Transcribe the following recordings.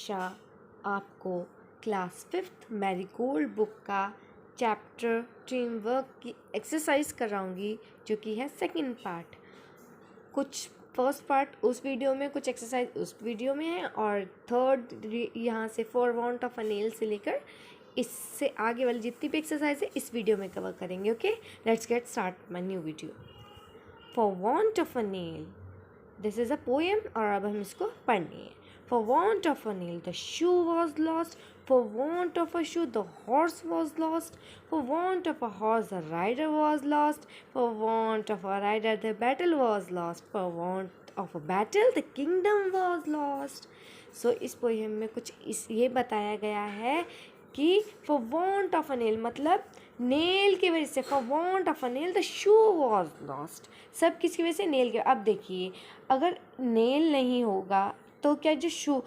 कक्षा आपको class 5th marigold book का चैप्टर टीम वर्क की एक्सरसाइज कराऊंगी, जो कि है सेकंड पार्ट। कुछ फर्स्ट पार्ट उस वीडियो में, कुछ एक्सरसाइज उस वीडियो में है, और थर्ड यहाँ से for want of a nail से लेकर इससे आगे वाली जितनी भी एक्सरसाइज है इस वीडियो में कवर करेंगे। Okay, let's get start my new video. For want of a nail, this is a poem और अब हम इसको पढ़नी है। For want of a nail, the shoe was lost. For want of a shoe, the horse was lost. For want of a horse, the rider was lost. For want of a rider, the battle was lost. For want of a battle, the kingdom was lost. So इस poem में कुछ ये बताया गया है कि for want of a nail मतलब nail की वजह से, for want of a nail the shoe was lost। सब किसकी वजह से? नेल के। अब देखिए, अगर नेल नहीं होगा तो क्या जो शू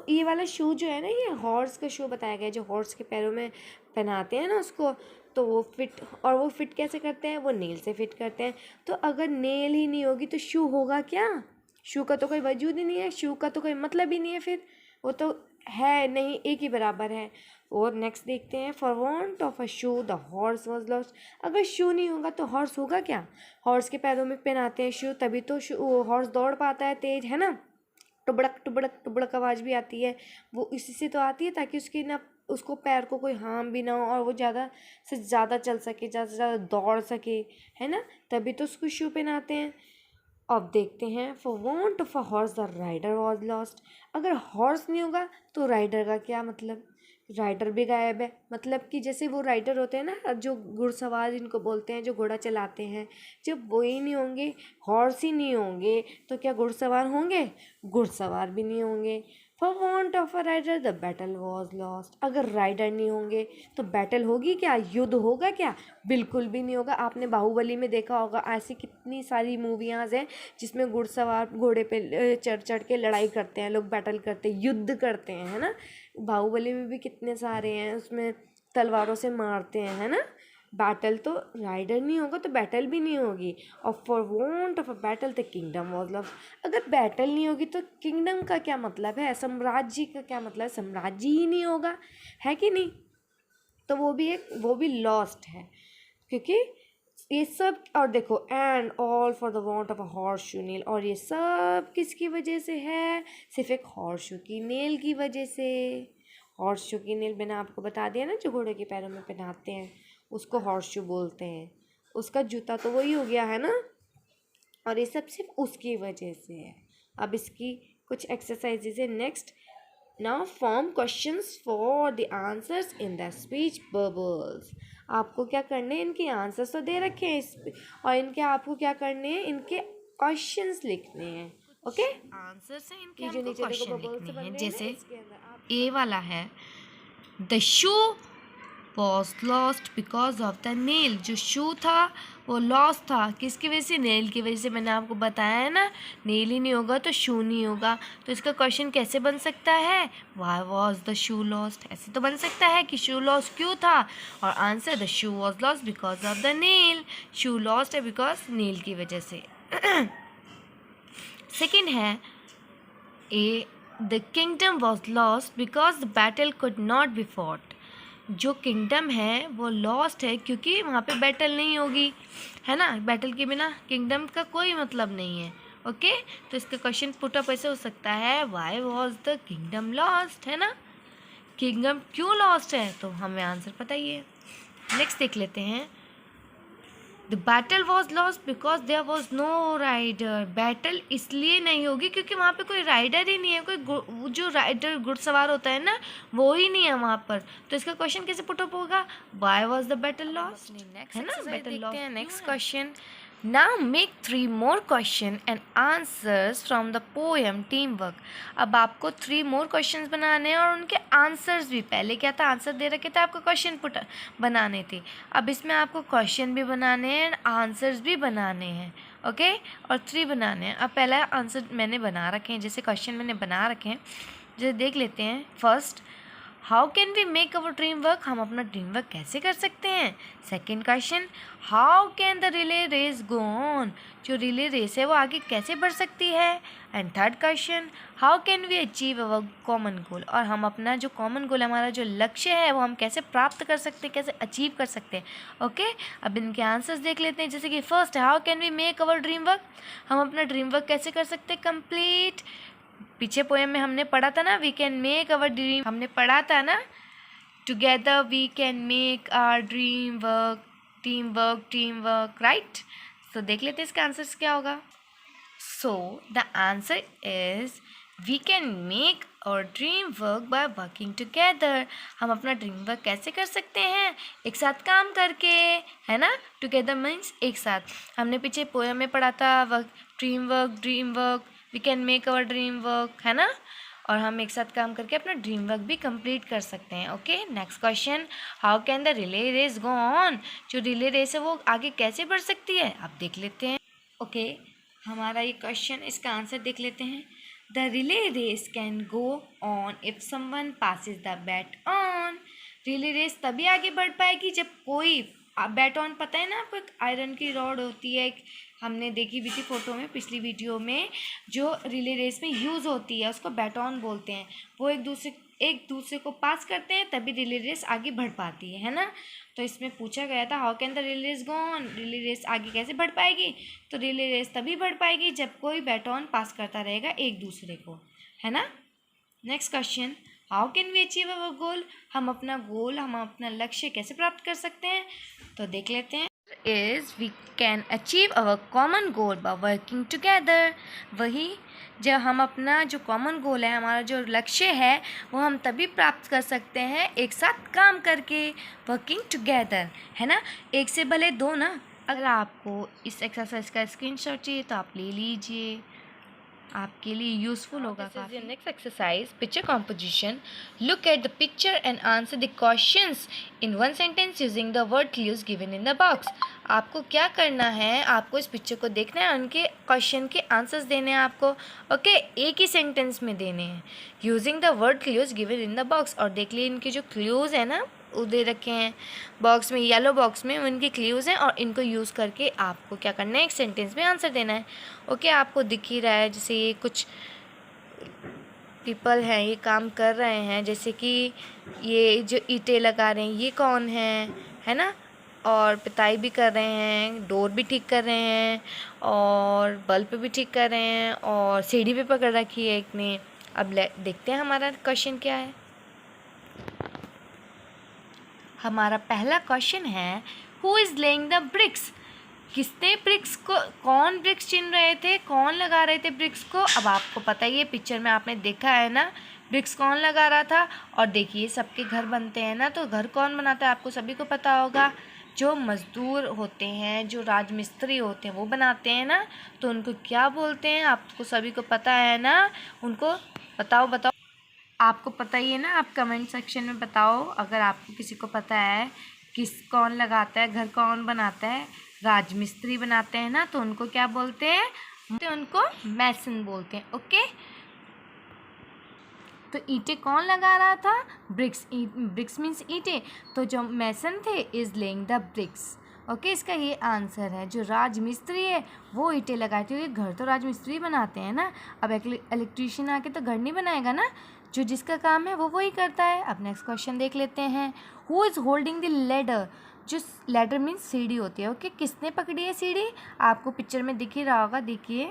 ये वाला शू जो है ना, ये हॉर्स का शू बताया गया है, जो हॉर्स के पैरों में पहनाते हैं ना उसको, तो वो फिट, और वो फिट कैसे करते हैं? वो नेल से फिट करते हैं। तो अगर नेल ही नहीं होगी तो शू होगा क्या? शू का तो कोई वजूद ही नहीं है, शू का तो कोई मतलब ही नहीं है, फिर वो तो है नहीं, एक ही बराबर है। और नेक्स्ट देखते हैं, for want of a shoe the horse was lost. अगर शू नहीं होगा तो हॉर्स होगा क्या? हॉर्स के पैरों में पहनाते हैं शू, तभी तो हॉर्स दौड़ पाता है तेज, है ना। टुबड़क टुबड़क टुबड़क आवाज़ भी आती है, वो इसी से तो आती है ताकि उसकी ना, उसको पैर को कोई हार्म भी ना हो और वो ज़्यादा से ज़्यादा चल सके, ज़्यादा से ज़्यादा दौड़ सके, है ना, तभी तो उसको शू पहनाते हैं। अब देखते हैं, for want of a horse the rider was lost. अगर हॉर्स नहीं होगा तो राइडर का क्या मतलब? राइडर भी गायब है। मतलब कि जैसे वो राइडर होते हैं ना, जो घुड़सवार जिनको बोलते हैं, जो घोड़ा चलाते हैं, जब वो ही नहीं होंगे, हॉर्स ही नहीं होंगे, तो क्या घुड़सवार होंगे? घुड़सवार भी नहीं होंगे। For want of a rider the battle was lost. अगर राइडर नहीं होंगे तो बैटल होगी क्या? युद्ध होगा क्या? बिल्कुल भी नहीं होगा। आपने बाहुबली में देखा होगा, ऐसी कितनी सारी मूवियाँ हैं जिसमें घुड़सवार घोड़े पे चढ़ चढ़ के लड़ाई करते हैं, लोग बैटल करते हैं, युद्ध करते हैं, है ना। बाहुबली में भी कितने सारे हैं, उसमें तलवारों से मारते हैं, है ना। बैटल तो राइडर नहीं होगा तो बैटल भी नहीं होगी। और for want of a battle the kingdom was lost. अगर बैटल नहीं होगी तो किंगडम का क्या मतलब है? साम्राज्य का क्या मतलब है? साम्राज्य ही नहीं होगा, है कि नहीं। तो वो भी लॉस्ट है, क्योंकि ये सब। और देखो, and all for the want of a horse shoe nail, और ये सब किसकी वजह से है? सिर्फ एक हॉर्स शू की नेल की वजह से। हॉर्स शू की नेल मैंने आपको बता दिया ना, जो घोड़े के पैरों में पहनाते हैं उसको हॉर्स शू बोलते हैं। उसका जूता तो वही हो गया है ना, और ये सब सिर्फ उसकी वजह से है। अब इसकी कुछ एक्सरसाइजेज है। Next, now form questions for the answers in the speech bubbles. आपको क्या करने हैं? इनके आंसर्स तो दे रखे हैं और इनके आपको क्या करने हैं? इनके क्वेश्चंस लिखने हैं। ओके, आंसर्स हैं इनके, ये जो हमको नीचे देखो क्वेश्चन बबल्स लिखने बन हैं। रहे हैं ना, जैसे इसके अंदर आप ए वाला है, the shoe was lost because of the nail. जो शू था वो लॉस्ट था किसकी वजह से? नेल की वजह से। मैंने आपको बताया है ना, नेल ही नहीं होगा तो शू नहीं होगा। तो इसका क्वेश्चन कैसे बन सकता है? Why was the shoe lost. ऐसे तो बन सकता है कि शू लॉस्ट क्यों था, और answer the shoe was lost because of the nail. Shoe lost है बिकॉज नेल की वजह से। सेकेंड है uh, the kingdom was lost because the battle could not be fought. जो किंगडम है वो लॉस्ट है क्योंकि वहाँ पे बैटल नहीं होगी, है ना। बैटल के बिना किंगडम का कोई मतलब नहीं है। ओके, तो इसका क्वेश्चन पुटअप ऐसे हो सकता है, why was the kingdom lost, है ना। किंगडम क्यों लॉस्ट है तो हमें आंसर पता ही है। नेक्स्ट देख लेते हैं, the battle was lost because there was no rider. Battle इसलिए नहीं होगी क्योंकि वहाँ पे कोई राइडर ही नहीं है, कोई जो राइडर घुड़सवार होता है ना, वो ही नहीं है वहाँ पर। तो इसका क्वेश्चन कैसे पुटअप होगा? Why was the battle lost, है ना। Battle lost. Next question, now make 3 more question and answers from the poem teamwork। अब आपको 3 more questions बनाने हैं और उनके आंसर्स भी। पहले क्या था, आंसर दे रखे थे, आपको क्वेश्चन पुट बनाने थे। अब इसमें आपको क्वेश्चन भी बनाने हैं, आंसर्स भी बनाने हैं। ओके, और 3 बनाने हैं। अब पहला आंसर मैंने बना रखे हैं, जैसे क्वेश्चन मैंने बना रखे हैं, जैसे देख लेते हैं। First, how can we make our dream work, हम अपना ड्रीम वर्क कैसे कर सकते हैं। Second question, how can the relay race go on, जो रिले रेस है वो आगे कैसे बढ़ सकती है। And third question, how can we achieve our common goal, और हम अपना जो कॉमन गोल, हमारा जो लक्ष्य है वो हम कैसे प्राप्त कर सकते हैं, कैसे अचीव कर सकते हैं। ओके, अब इनके आंसर्स देख लेते हैं। जैसे कि फर्स्ट है, how can we make our dream work, हम अपना ड्रीम वर्क कैसे कर सकते हैं कंप्लीट। पीछे पोएम में हमने पढ़ा था ना, we can make our dream, हमने पढ़ा था ना, together we can make our dream work, team work, right. तो देख लेते हैं इसका आंसर क्या होगा। So the answer is we can make our dream work by working together, हम अपना ड्रीम वर्क कैसे कर सकते हैं, एक साथ काम करके, है ना। टुगेदर मीन्स एक साथ। हमने पीछे पोएम में पढ़ा था dream work, we can make our dream work, है ना। और हम एक साथ काम करके अपना ड्रीम वर्क भी कंप्लीट कर सकते हैं। Okay, next question, how can the relay race go on, जो रिले रेस है वो आगे कैसे बढ़ सकती है, आप देख लेते हैं। ओके, हमारा ये क्वेश्चन, इसका आंसर देख लेते हैं। The relay race can go on if someone passes the baton, relay race तभी आगे बढ़ पाएगी जब कोई, बैट ऑन पता है ना आपको, एक आयरन की रॉड होती है, हमने देखी भी थी फोटो में, पिछली वीडियो में, जो रिले रेस में यूज़ होती है, उसको बैट ऑन बोलते हैं। वो एक दूसरे को पास करते हैं तभी रिले रेस आगे बढ़ पाती है ना। तो इसमें पूछा गया था how can the relay race go on, relay race आगे कैसे बढ़ पाएगी, तो रिले रेस तभी बढ़ पाएगी जब कोई बैट ऑन पास करता रहेगा एक दूसरे को, है ना। Next question, how can we achieve our goal, हम अपना लक्ष्य कैसे प्राप्त कर सकते हैं, तो देख लेते हैं। Is we can achieve our common goal by working together, वही जब हम अपना जो कॉमन गोल है, हमारा जो लक्ष्य है, वो हम तभी प्राप्त कर सकते हैं एक साथ काम करके, वर्किंग टुगेदर, है ना। एक से भले दो ना। अगर आपको इस एक्सरसाइज का स्क्रीनशॉट चाहिए तो आप ले लीजिए, आपके लिए यूजफुल होगा काफी। Next exercise, picture composition, look at the picture and answer the questions in one sentence using the word clues given in the box. आपको क्या करना है, आपको इस पिक्चर को देखना है, उनके क्वेश्चन के आंसर्स देने हैं आपको। ओके, एक ही सेंटेंस में देने हैं using the word clues given in the box. और देख लिए इनके जो क्लूज है ना, वो दे रखे हैं बॉक्स में, येलो बॉक्स में उनके क्लूज हैं, और इनको यूज़ करके आपको क्या करना है, एक सेंटेंस में आंसर देना है। ओके, आपको दिख ही रहा है, जैसे ये कुछ पीपल हैं, ये काम कर रहे हैं, जैसे कि ये जो ईंटें लगा रहे हैं ये कौन है ना, और पिताई भी कर रहे हैं, डोर भी ठीक कर रहे हैं, और बल्ब भी ठीक कर रहे हैं, और सीढ़ी भी पकड़ रखी है एक ने। अब देखते हैं हमारा क्वेश्चन क्या है। हमारा पहला क्वेश्चन है, who is laying the bricks, किसने ब्रिक्स को, कौन ब्रिक्स चिन रहे थे, कौन लगा रहे थे ब्रिक्स को। अब आपको पता ही है, पिक्चर में आपने देखा है ना, ब्रिक्स कौन लगा रहा था। और देखिए, सबके घर बनते हैं ना, तो घर कौन बनाता है, आपको सभी को पता होगा, जो मज़दूर होते हैं, जो राजमिस्त्री होते हैं, वो बनाते हैं ना। तो उनको क्या बोलते हैं, आपको सभी को पता है ना, उनको बताओ, आपको पता ही है ना, आप कमेंट सेक्शन में बताओ अगर आपको किसी को पता है, कौन लगाता है, घर कौन बनाता है, राजमिस्त्री बनाते हैं ना, तो उनको क्या बोलते हैं, तो उनको मैसन बोलते हैं। ओके, तो ईंटें कौन लगा रहा था, ब्रिक्स मीन्स ईंटें, तो जो मैसन थे is laying the bricks. Okay, इसका ये आंसर है। जो राजमिस्त्री है वो ईंटें लगाए थे, घर तो राजमिस्त्री बनाते हैं ना। अब इलेक्ट्रीशियन आके तो घर नहीं बनाएगा ना, जो जिसका काम है वो वही करता है। अब नेक्स्ट क्वेश्चन देख लेते हैं, who is holding the ladder, जो लेडर मीन्स सीढ़ी होती है। ओके, किसने पकड़ी है सीढ़ी, आपको पिक्चर में दिख ही रहा होगा, देखिए,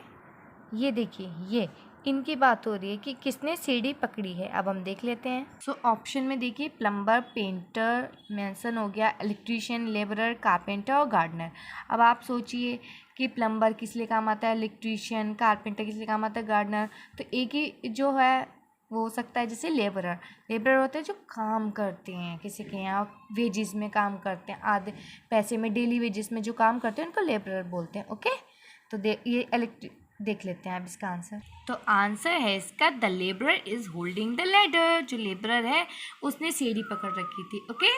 ये देखिए, ये इनकी बात हो रही है कि किसने सीढ़ी पकड़ी है। अब हम देख लेते हैं। सो ऑप्शन में देखिए, प्लम्बर, पेंटर मेंशन हो गया, इलेक्ट्रीशियन, लेबरर, कारपेंटर और गार्डनर। अब आप सोचिए कि प्लम्बर किस लिए काम आता है, इलेक्ट्रीशियन, कारपेंटर किस लिए काम आता है, गार्डनर। तो एक ही जो है वो हो सकता है, जैसे लेबरर होते हैं जो काम करते हैं, किसी के यहाँ वेजिस में काम करते हैं, आधे पैसे में, डेली वेजिस में जो काम करते हैं उनको लेबरर बोलते हैं। ओके, तो ये देख लेते हैं अब इसका आंसर। तो आंसर है इसका, the labourer is holding the ladder, जो लेबरर है उसने सीढ़ी पकड़ रखी थी। Okay,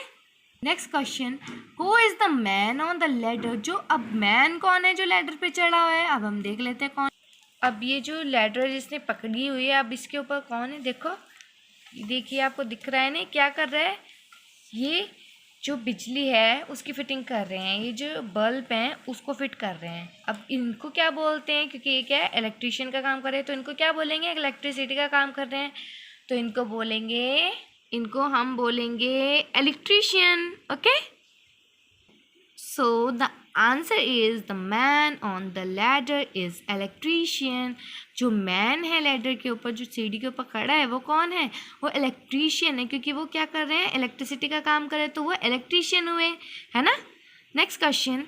next question, who is the man on the ladder, जो अब मैन कौन है जो लैडर पे चढ़ा हुआ है। अब हम देख लेते हैं कौन। अब ये जो लैडर जिसने पकड़ी हुई है, अब इसके ऊपर कौन है, देखो देखिए आपको दिख रहा है ना क्या कर रहा है, ये जो बिजली है उसकी फिटिंग कर रहे हैं, ये जो बल्ब हैं उसको फिट कर रहे हैं। अब इनको क्या बोलते हैं, क्योंकि ये क्या है इलेक्ट्रिशियन का काम कर रहे हैं, तो इनको क्या बोलेंगे, इलेक्ट्रिसिटी का काम कर रहे हैं, तो इनको हम बोलेंगे electrician. Okay, so the answer is the man on the ladder is electrician. जो मैन है लैडर के ऊपर, जो सीढ़ी के ऊपर खड़ा है, वो कौन है, वो इलेक्ट्रिशियन है, क्योंकि वो क्या कर रहे हैं, इलेक्ट्रिसिटी का काम कर रहे हैं, तो वो इलेक्ट्रिशियन हुए, है ना। Next question,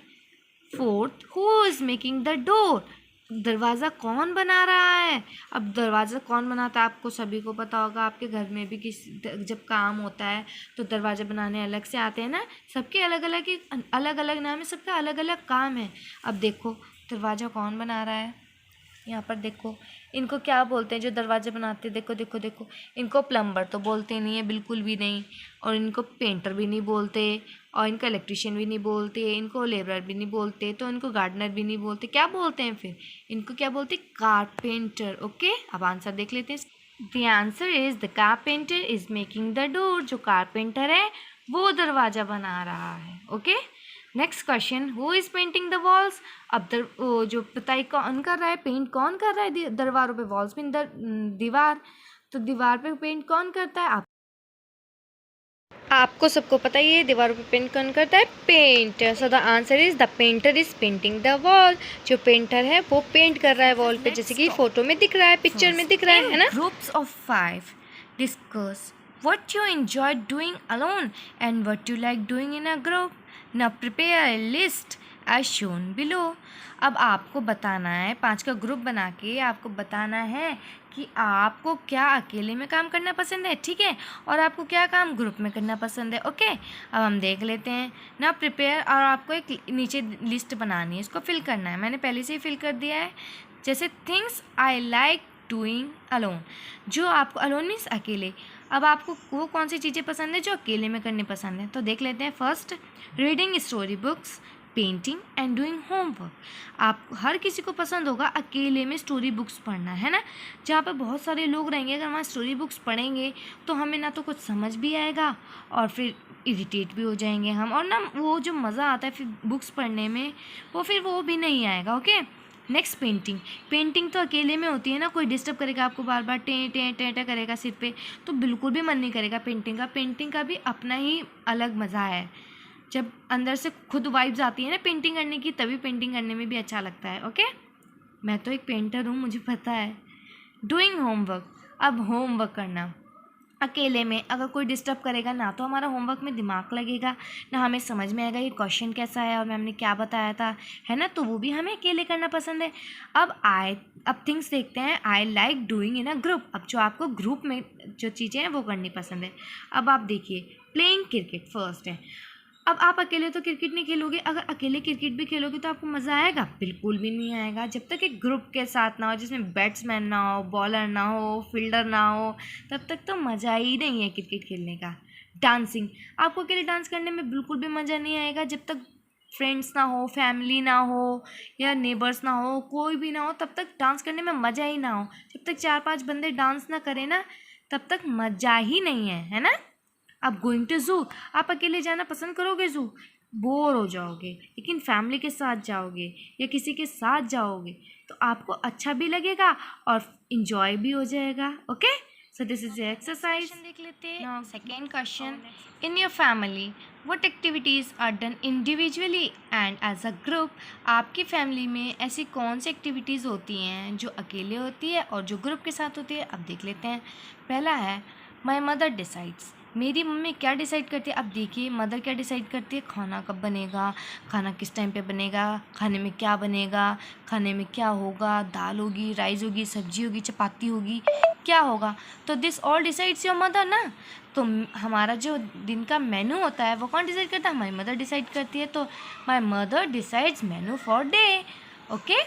fourth, who is making the door. दरवाज़ा कौन बना रहा है। अब दरवाज़ा कौन बनाता है आपको सभी को पता होगा, आपके घर में भी जब काम होता है तो दरवाज़ा बनाने अलग से आते हैं ना, सबके अलग अलग नाम है, सबका अलग अलग काम है। अब देखो दरवाज़ा कौन बना रहा है, यहाँ पर देखो, इनको क्या बोलते हैं जो दरवाजे बनाते हैं, देखो देखो देखो, इनको प्लम्बर तो बोलते नहीं है, बिल्कुल भी नहीं, और इनको पेंटर भी नहीं बोलते, और इनको इलेक्ट्रिशियन भी नहीं बोलते, इनको लेबरर भी नहीं बोलते, तो इनको गार्डनर भी नहीं बोलते, क्या बोलते हैं फिर, इनको क्या बोलते हैं, कारपेंटर। ओके, अब आंसर देख लेते हैं। The answer is the carpenter is making the door. जो कारपेंटर है वो दरवाज़ा बना रहा है। Okay, next question, who is painting the walls. अब जो पुताई कौन कर रहा है, पेंट कौन कर रहा है दीवारों पे, वॉल्स में दीवार, तो दीवार पे पेंट कौन करता है, आपको सबको पता ही है दीवारों पे पेंट कौन करता है, painter. So the answer is the painter is painting the wall. जो पेंटर है वो पेंट कर रहा है वॉल पे, जैसे कि फोटो में दिख रहा है, पिक्चर में दिख रहा है ना। Groups of 5 discuss what you enjoy doing alone and what you like doing in a group. Now prepare a list as shown below. अब आपको बताना है, 5 का ग्रुप बना के आपको बताना है कि आपको क्या अकेले में काम करना पसंद है, ठीक है, और आपको क्या काम ग्रुप में करना पसंद है। ओके, अब हम देख लेते हैं ना प्रिपेयर, और आपको एक नीचे लिस्ट बनानी है, इसको फिल करना है, मैंने पहले से ही फिल कर दिया है। जैसे things I like doing alone, जो आपको अलोन मीन्स अकेले, अब आपको वो कौन सी चीज़ें पसंद है जो अकेले में करनी पसंद है, तो देख लेते हैं। First, reading story books, painting and doing homework. आप हर किसी को पसंद होगा अकेले में स्टोरी बुक्स पढ़ना, है ना। जहाँ पर बहुत सारे लोग रहेंगे, अगर वहाँ स्टोरी बुक्स पढ़ेंगे तो हमें ना तो कुछ समझ भी आएगा और फिर इरिटेट भी हो जाएंगे हम, और ना वो जो मज़ा आता है फिर बुक्स पढ़ने में वो भी नहीं आएगा। ओके, नेक्स्ट, पेंटिंग तो अकेले में होती है ना, कोई डिस्टर्ब करेगा आपको बार बार, टें टें टें टें करेगा सिर पे, तो बिल्कुल भी मन नहीं करेगा पेंटिंग का भी अपना ही अलग मज़ा है। जब अंदर से खुद वाइब्स आती है ना पेंटिंग करने की, तभी पेंटिंग करने में भी अच्छा लगता है। ओके, मैं तो एक पेंटर हूँ, मुझे पता है। डूइंग होमवर्क, अब होमवर्क करना अकेले में, अगर कोई डिस्टर्ब करेगा ना तो हमारा होमवर्क में दिमाग लगेगा, ना हमें समझ में आएगा ये क्वेश्चन कैसा है और मैम ने क्या बताया था, है ना, तो वो भी हमें अकेले करना पसंद है। अब थिंग्स देखते हैं, I like doing in a group. अब जो आपको ग्रुप में जो चीज़ें हैं वो करनी पसंद है। अब आप देखिए, प्लेइंग क्रिकेट फर्स्ट है। अब आप अकेले तो क्रिकेट नहीं खेलोगे, अगर अकेले क्रिकेट भी खेलोगे तो आपको मज़ा आएगा, बिल्कुल भी नहीं आएगा जब तक एक ग्रुप के साथ ना हो, जिसमें बैट्समैन ना हो, बॉलर ना हो, फील्डर ना हो, तब तक तो मज़ा ही नहीं है क्रिकेट खेलने का। डांसिंग, आपको अकेले डांस करने में बिल्कुल भी मज़ा नहीं आएगा जब तक फ्रेंड्स ना हो, फैमिली ना हो, या नेबर्स ना हो, कोई भी ना हो, तब तक डांस करने में मज़ा ही ना हो। जब तक 4-5 बंदे डांस ना करें ना, तब तक मज़ा ही नहीं है ना। अब गोइंग टू ज़ू, आप अकेले जाना पसंद करोगे ज़ू, बोर हो जाओगे, लेकिन फैमिली के साथ जाओगे या किसी के साथ जाओगे तो आपको अच्छा भी लगेगा और इन्जॉय भी हो जाएगा। Okay, so this is exercise. देख लेते हैं second question, in your family what activities are done individually and as a group. आपकी फैमिली में ऐसी कौन सी एक्टिविटीज़ होती हैं जो अकेले होती है और जो ग्रुप के साथ होती है। अब देख लेते हैं। पहला है माई मदर डिसाइड्स, मेरी मम्मी क्या डिसाइड करती है। अब देखिए मदर क्या डिसाइड करती है, खाना कब बनेगा, खाना किस टाइम पे बनेगा, खाने में क्या बनेगा, खाने में क्या होगा, दाल होगी, राइस होगी, सब्जी होगी, चपाती होगी, क्या होगा, तो this all decides your mother ना। तो हमारा जो दिन का मेनू होता है वो कौन डिसाइड करता है, हमारी मदर डिसाइड करती है। तो my mother decides menu for day. Okay,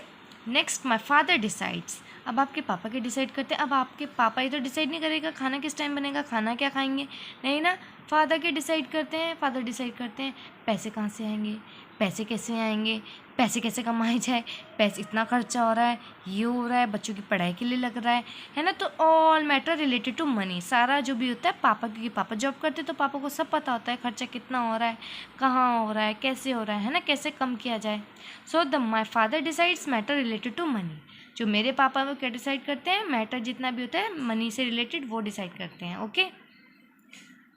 next my father decides, अब आपके पापा के डिसाइड करते हैं। अब आपके पापा ही तो डिसाइड नहीं करेगा खाना किस टाइम बनेगा, खाना क्या खाएंगे, नहीं ना, फादर के डिसाइड करते हैं, फादर डिसाइड करते हैं पैसे कहाँ से आएंगे, पैसे कैसे आएंगे, पैसे कैसे कमाए जाए, पैसे इतना खर्चा हो रहा है, ये हो रहा है, बच्चों की पढ़ाई के लिए लग रहा है ना। तो all matter related to money, सारा जो भी होता है पापा, क्योंकि पापा जॉब करते हैं तो पापा को सब पता होता है खर्चा कितना हो रहा है, कहाँ हो रहा है, कैसे हो रहा है ना, कैसे कम किया जाए। So the my father decides matter related to money, जो मेरे पापा वो क्या डिसाइड करते हैं, मैटर जितना भी होता है मनी से रिलेटेड वो डिसाइड करते हैं।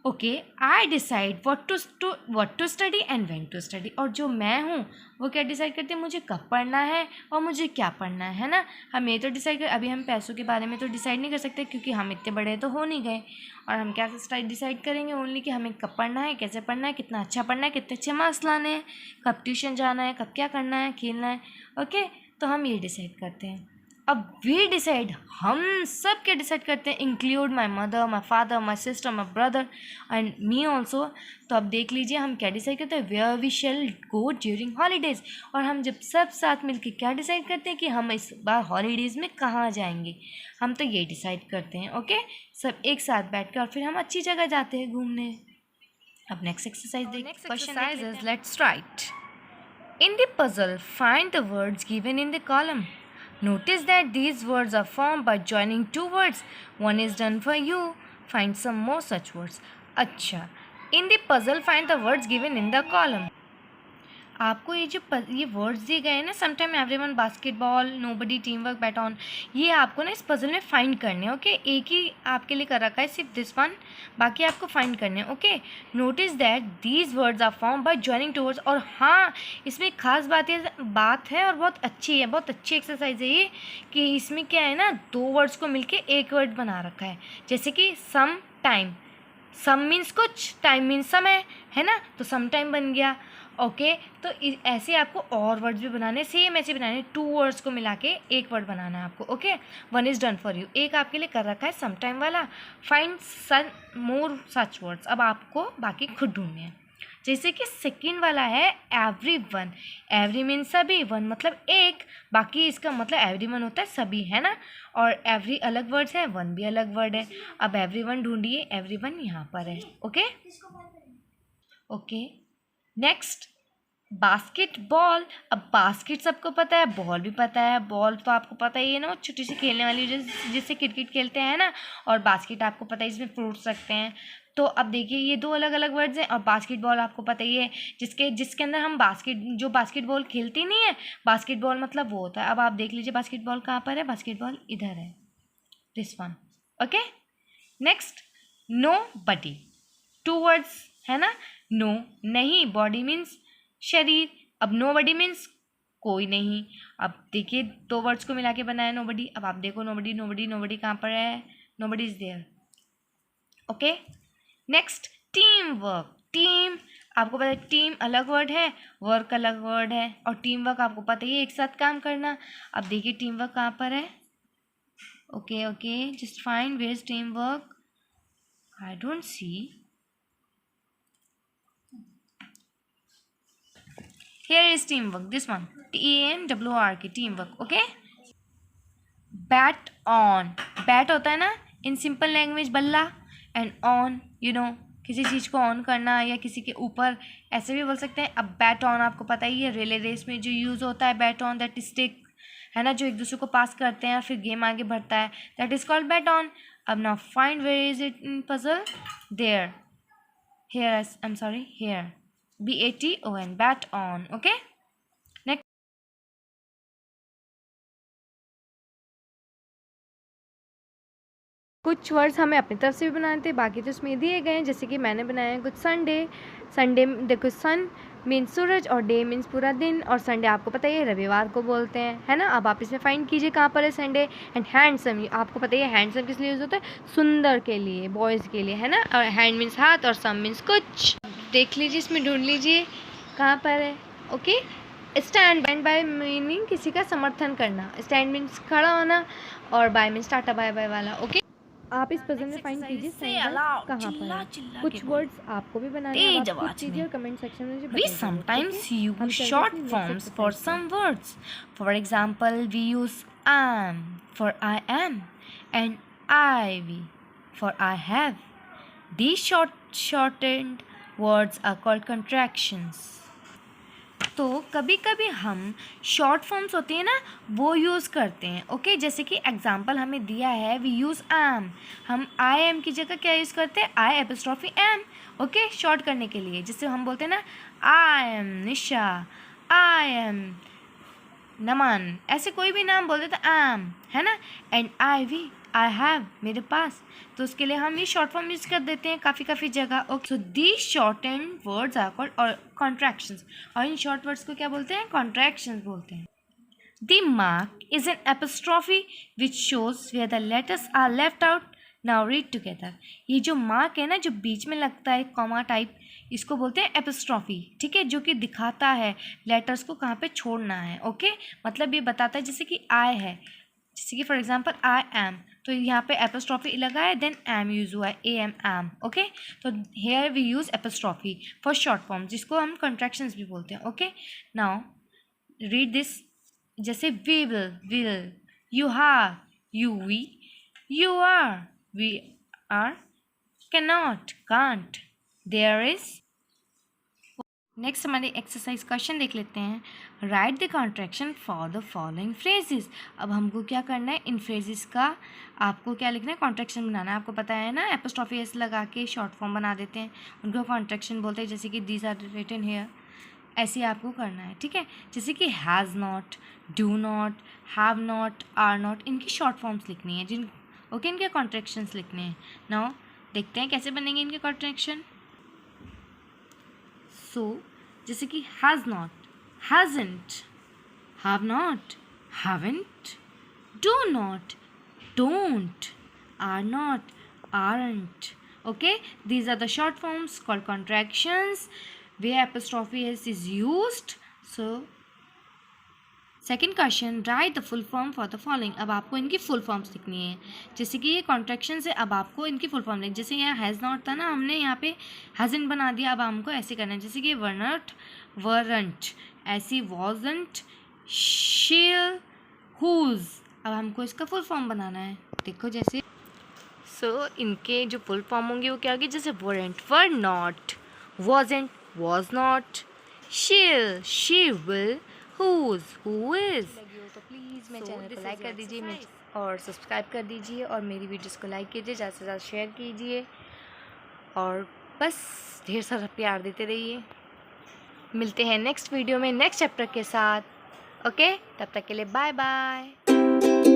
Okay, I decide what to study and when to study, और जो मैं हूँ वो क्या डिसाइड करते हैं, मुझे कब पढ़ना है और मुझे क्या पढ़ना है ना। हम ये तो डिसाइड कर, अभी हम पैसों के बारे में तो डिसाइड नहीं कर सकते क्योंकि हम इतने बड़े तो हो नहीं गए, और हम क्या डिसाइड करेंगे ओनली कि हमें कब पढ़ना है, कैसे पढ़ना है, कितना अच्छा पढ़ना है, कितने अच्छे मार्क्स लाने हैं, कब ट्यूशन जाना है, कब क्या करना है, खेलना है। ओके, तो हम ये डिसाइड करते हैं। अब वी डिसाइड, हम सब क्या डिसाइड करते हैं, include my mother, my father, my sister, my brother and me also. तो अब देख लीजिए हम क्या डिसाइड करते हैं, where we shall go during holidays, और हम जब सब साथ मिलकर क्या डिसाइड करते हैं कि हम इस बार हॉलीडेज़ में कहाँ जाएंगे, हम तो ये डिसाइड करते हैं। ओके, सब एक साथ बैठ कर और फिर हम अच्छी जगह जाते हैं घूमने। अब नेक्स्ट एक्सरसाइज देखिए, question is let's write in the puzzle find the words given in the column. Notice that these words are formed by joining two words. One is done for you. Find some more such words. अच्छा, in the puzzle find the words given in the column. आपको ये जो ये words दिए गए हैं ना, sometime everyone, basketball, nobody, team work, bat on, ये आपको ना इस पजल में फाइंड करने हैं। ओके, एक ही आपके लिए कर रखा है सिर्फ दिस वन, बाकी आपको फाइंड करने हैं। Okay, notice that these words are form by joining two words. और हाँ, इसमें एक खास बात है और बहुत अच्छी है, बहुत अच्छी एक्सरसाइज है ये, कि इसमें क्या है ना, दो वर्ड्स को मिलके एक वर्ड बना रखा है। जैसे कि सम टाइम, सम मीन्स कुछ, टाइम मीन्स समय, है ना, तो सम टाइम बन गया। ओके, तो ऐसे आपको और वर्ड्स भी बनाने, सेम ऐसे बनाने, टू वर्ड्स को मिला के एक वर्ड बनाना है आपको। Okay, one is done for you, एक आपके लिए कर रखा है सम टाइम वाला। फाइंड सन मोर सच वर्ड्स, अब आपको बाकी खुद ढूंढने हैं। जैसे कि सेकंड वाला है एवरी वन, एवरी मीन सभी, वन मतलब एक, बाकी इसका मतलब एवरी वन होता है सभी, है ना, और एवरी अलग वर्ड्स है, वन भी अलग वर्ड है। अब एवरी वन ढूंढिए, एवरी वन यहाँ पर है। Okay, next basketball. अब बास्केट सबको पता है, बॉल भी पता है, बॉल तो आपको पता ही है ना, छोटी सी खेलने वाली जिससे क्रिकेट खेलते हैं ना, और बास्केट आपको पता है इसमें फ्रूट्स रखते हैं। तो अब देखिए ये दो अलग अलग वर्ड्स हैं, और बास्केटबॉल आपको पता ही है जिसके अंदर हम जो बास्केटबॉल खेलती नहीं है, बास्केटबॉल मतलब वो होता है। अब आप देख लीजिए बास्केटबॉल कहाँ पर है, बास्केटबॉल इधर है, this one. Okay, next nobody, two words है ना, नो नहीं, बॉडी मीन्स शरीर, अब नो बडी मीन्स कोई नहीं। अब देखिए दो वर्ड्स को मिला के बनाया नो बडी। अब आप देखो नो बडी कहाँ पर है, nobody is there. Okay, next teamwork. Team आपको पता है, टीम अलग वर्ड है, वर्क अलग वर्ड है, और टीम वर्क आपको पता ही है एक साथ काम करना। अब देखिए टीम वर्क कहाँ पर है। Okay, just find where is teamwork, I don't see. Here is teamwork, this one, TEAMWORK, teamwork. Okay, bat on, bat होता है ना इन सिंपल लैंग्वेज बल्ला, एंड ऑन किसी चीज़ को ऑन करना या किसी के ऊपर, ऐसे भी बोल सकते हैं। अब बैट ऑन आपको पता ही है, रिले रेस में जो यूज़ होता है बैट ऑन, दैट स्टिक है ना, जो एक दूसरे को पास करते हैं फिर गेम आगे बढ़ता है, that is called bat on. अब now find where is it in puzzle, there, here, I am sorry, here, BATON, bat on. Okay, next कुछ वर्ड्स हमें अपनी तरफ से भी बनाने थे, बाकी तो इसमें दिए गए हैं। जैसे कि मैंने बनाया है कुछ संडे देखो, सन मीन्स सूरज और डे मीन्स पूरा दिन, और संडे आपको पता ही है रविवार को बोलते हैं, है ना। अब आप इसमें फाइंड कीजिए कहाँ पर है संडे। एंड हैंडसम, आपको पता ही है हैंडसम किस लिए यूज़ होता है, सुंदर के लिए, बॉयज़ के लिए, है ना। और हैंड मीन्स हाथ, और सम मीन्स कुछ। देख लीजिए इसमें, ढूंढ लीजिए कहाँ पर है। ओके, स्टैंड बाय मीनिंग किसी का समर्थन करना, स्टैंड मीन्स खड़ा होना, और बाय मीन्स टाटा बाय बाय वाला। ओके, आप इस पजल में फाइंड कीजिए कहाँ पर है। कुछ वर्ड्स आपको भी बनाने हैं, आप खुद कीजिए और कमेंट सेक्शन में मुझे We sometimes use short forms for some words. For example, we use am for I am, and Ivy for I have, These shortened words are called contractions. तो कभी कभी हम शॉर्ट फॉर्म्स होती है ना वो यूज़ करते हैं. ओके, जैसे कि एग्जांपल हमें दिया है वी यूज़ एम. हम आई एम की जगह क्या यूज़ करते हैं? आई एपिस्ट्रॉफी एम. ओके, शॉर्ट करने के लिए. जैसे हम बोलते हैं ना I am Nisha, I am नमन, ऐसे कोई भी नाम बोल देते एम, है ना. And I we, I have, मेरे पास. तो उसके लिए हम ये शॉर्ट फॉर्म यूज़ कर देते हैं काफ़ी जगह. Okay, so these shortened words are called और कॉन्ट्रैक्शंस. और इन शॉर्ट वर्ड्स को क्या बोलते हैं? कॉन्ट्रैक्शंस बोलते हैं. The mark is an apostrophe which shows where the letters are left out. Now read together. ये जो मार्क है ना जो बीच में लगता है कॉमा टाइप, इसको बोलते हैं एपिस्ट्रॉफी. ठीक है, जो कि दिखाता है लेटर्स को कहाँ पे छोड़ना है. ओके, मतलब ये बताता है जैसे कि आई है, जैसे कि फॉर एग्जांपल आई एम, तो यहाँ पे एपिस्ट्रॉफी लगा है, देन एम यूज़ हुआ है, ए एम एम. ओके, तो here we use apostrophe for short form, जिसको हम कॉन्ट्रैक्शंस भी बोलते हैं. Okay, now read this. जैसे we will, you have, you we, you are, we are, can not, can't, there is. Next हमारे exercise question देख लेते हैं. Write the contraction for the following phrases. अब हमको क्या करना है? इन फ्रेजेस का आपको क्या लिखना है? कॉन्ट्रैक्शन बनाना है. आपको पता है ना एपोस्ट्रोफी एस लगा के शॉर्ट फॉर्म बना देते हैं, उनको कॉन्ट्रैक्शन बोलते हैं. जैसे कि दीज आर रिटन हेयर, ऐसे आपको करना है. ठीक है, जैसे कि has not, do not, have not, are not, इनकी शॉर्ट फॉर्म्स लिखनी है. ओके, इनके कॉन्ट्रैक्शंस लिखने हैं. नाउ देखते हैं कैसे बनेंगे इनके कॉन्ट्रैक्शन. सो जैसे कि has not, hasn't, have not, haven't, do not, don't, are not, aren't. Okay, these are the short forms called contractions where apostrophe s is used. So second question, right the full form for the following. अब आपको इनकी full forms लिखनी है. जैसे कि ये contraction है, अब आपको इनकी फुल फॉर्म लिख. जैसे यहाँ हैज़ नॉट था ना, हमने यहाँ पे हैज़न्ट बना दिया. अब हमको ऐसे करना है, जैसे कि वर नॉट, वरंट, ऐसी वॉजंट, शील, हुज. अब हमको इसका फुल फॉर्म बनाना है. देखो जैसे इनके जो फुल फॉर्म होंगे वो क्या होगी? जैसे weren't, were not, wasn't, was not, she'll, she will, whose, who is. तो प्लीज़ मेरे चैनल को लाइक कर दीजिए और सब्सक्राइब कर दीजिए और मेरी वीडियोस को लाइक कीजिए, ज़्यादा से ज़्यादा शेयर कीजिए और बस ढेर सारा प्यार देते रहिए. मिलते हैं नेक्स्ट वीडियो में नेक्स्ट चैप्टर के साथ. ओके, तब तक के लिए बाय बाय.